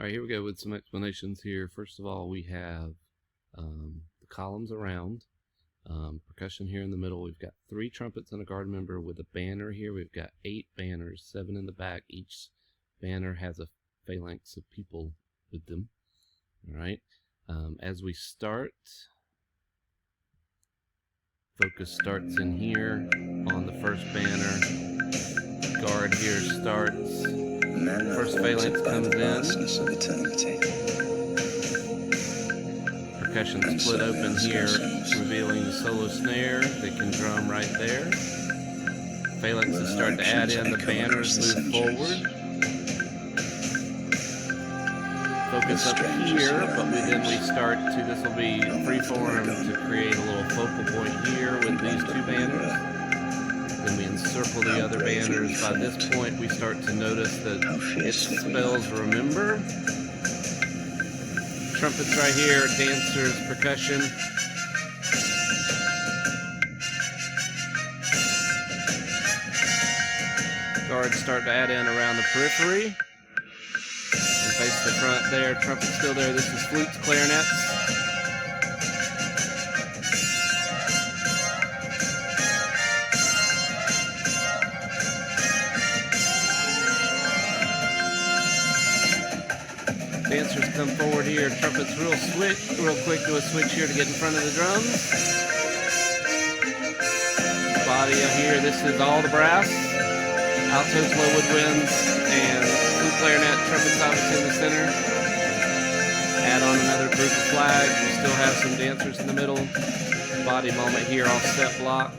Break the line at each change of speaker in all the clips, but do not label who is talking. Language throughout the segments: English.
All right, here we go with some explanations here. First of all, we have the columns around, percussion here in the middle. We've got 3 trumpets and a guard member with a banner here. We've got 8 banners, 7 in the back. Each banner has a phalanx of people with them. All right, as we start, focus starts in here on the first banner. Guard here starts. First phalanx comes in. Percussion split open here, revealing the solo snare. They can drum right there. Phalanxes start to add in. The banners move forward. Focus up here, but then we start to, this will be freeform to create a little focal point here with these 2 banners. Then we encircle the other banners. By this point, we start to notice that it spells remember. Trumpets right here, dancers, percussion. Guards start to add in around the periphery. And face the front there, trumpets still there. This is flutes, clarinets. Dancers come forward here. Trumpets real quick do a switch here to get in front of the drums. Body up here, this is all the brass. Altos, low woodwinds, and flute, clarinet, trumpets obviously in the center. Add on another group of flags. We still have some dancers in the middle. Body moment here, offset block.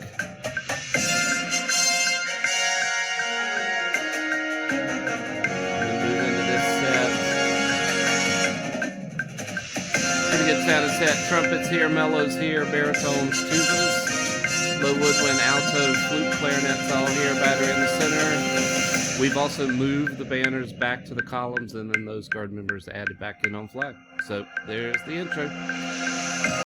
Good sound and set. Trumpets here, mellows here, baritones, tubas, low woodwind, alto, flute, clarinets all here, battery in the center. We've also moved the banners back to the columns, and then those guard members added back in on flag. So there's the intro.